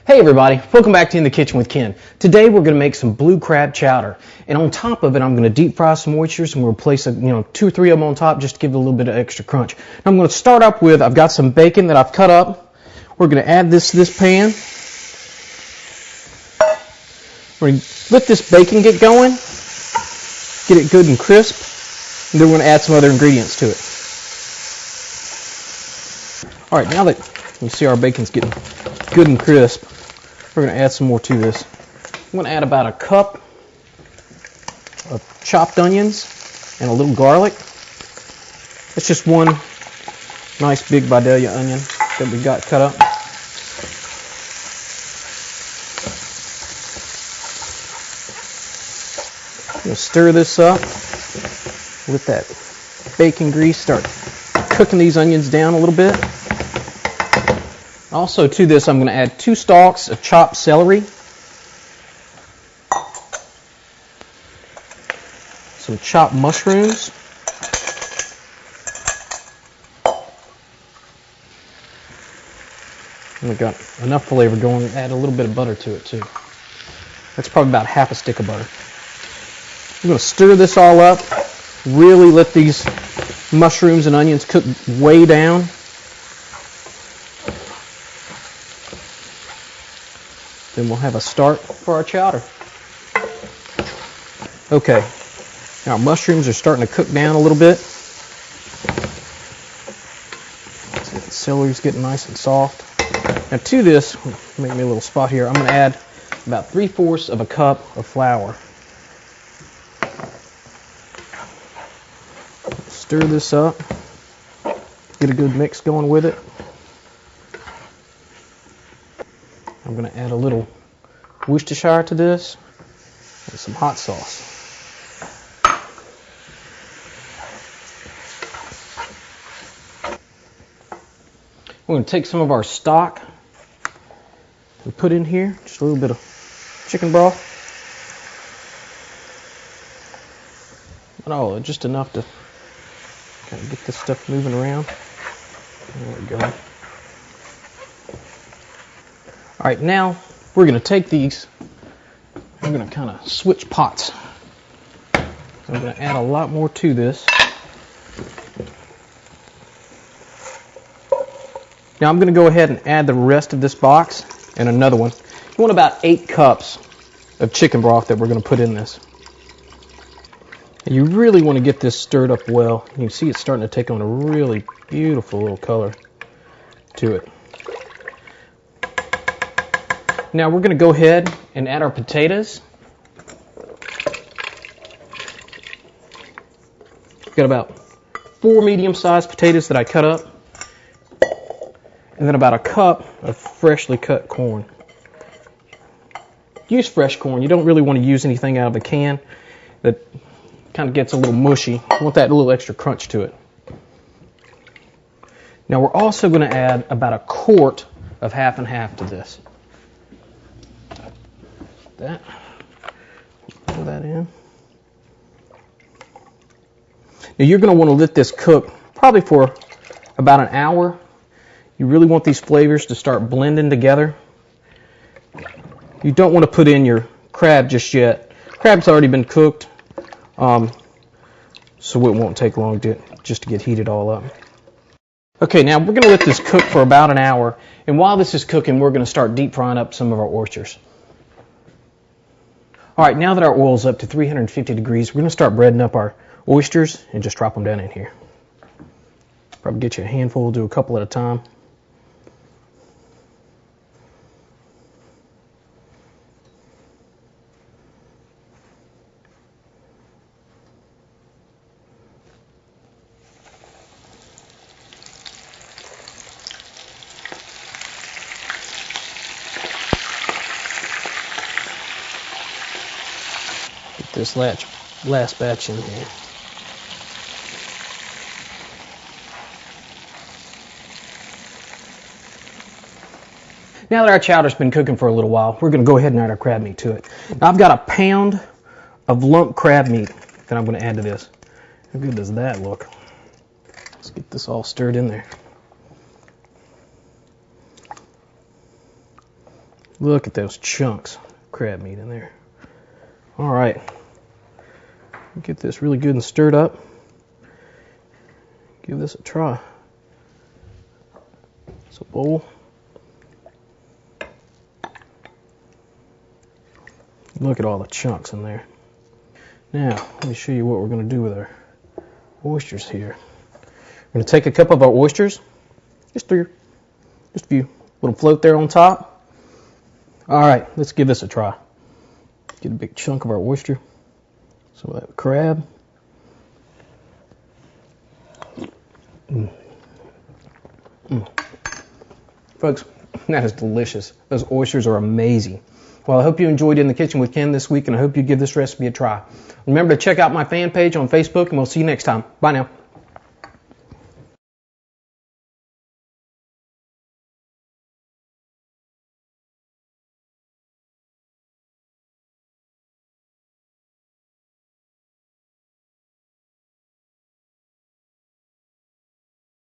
Hey everybody, welcome back to In the Kitchen with Ken. Today we're going to make some blue crab chowder, and on top of it I'm going to deep fry some oysters, and we'll place 2 or 3 of them on top just to give it a little bit of extra crunch. Now I'm going to start up with, I've got some bacon that I've cut up. We're going to add this to this pan. We're going to let this bacon get going, get it good and crisp, and then we're going to add some other ingredients to it. Alright, now that you see our bacon's getting good and crisp, we're going to add some more to this. I'm going to add about a cup of chopped onions and a little garlic. It's just one nice big Vidalia onion that we got cut up. I'm going to stir this up. Let that bacon grease start cooking these onions down a little bit. Also to this, I'm going to add 2 stalks of chopped celery, some chopped mushrooms, and we've got enough flavor going to add a little bit of butter to it too. That's probably about half a stick of butter. I'm going to stir this all up, really let these mushrooms and onions cook way down. Then we'll have a start for our chowder. Okay, now our mushrooms are starting to cook down a little bit. See, the celery's getting nice and soft. Now to this, make me a little spot here, I'm going to add about 3/4 of a cup of flour. Stir this up, get a good mix going with it. I'm going to add a little Worcestershire to this and some hot sauce. We're going to take some of our stock and put in here, just a little bit of chicken broth. Oh, just enough to kind of get this stuff moving around. There we go. Alright, now we're going to take these, we're going to kind of switch pots. So I'm going to add a lot more to this. Now I'm going to go ahead and add the rest of this box and another one. You want about 8 cups of chicken broth that we're going to put in this. And you really want to get this stirred up well. You can see it's starting to take on a really beautiful little color to it. Now we're going to go ahead and add our potatoes. I've got about 4 medium-sized potatoes that I cut up, and then about a cup of freshly cut corn. Use fresh corn. You don't really want to use anything out of the can that kind of gets a little mushy. You want that little extra crunch to it. Now we're also going to add about a quart of half and half to this. That. Pour that in. Now you're going to want to let this cook probably for about an hour. You really want these flavors to start blending together. You don't want to put in your crab just yet. Crab's already been cooked, so it won't take long just to get heated all up. Okay, now we're going to let this cook for about an hour, and while this is cooking, we're going to start deep frying up some of our oysters. Alright, now that our oil's up to 350 degrees, we're going to start breading up our oysters and just drop them down in here. Probably get you a handful, do a couple at a time. Get this last batch in here. Now that our chowder's been cooking for a little while, we're going to go ahead and add our crab meat to it. Now I've got a pound of lump crab meat that I'm going to add to this. How good does that look? Let's get this all stirred in there. Look at those chunks of crab meat in there. All right. Get this really good and stirred up. Give this a try. It's a bowl. Look at all the chunks in there. Now, let me show you what we're going to do with our oysters here. We're going to take a cup of our oysters, just a few, little float there on top. All right, let's give this a try. Get a big chunk of our oyster, some of that crab. Folks, that is delicious. Those oysters are amazing. Well, I hope you enjoyed In the Kitchen with Ken this week, and I hope you give this recipe a try. Remember to check out my fan page on Facebook, and we'll see you next time. Bye now.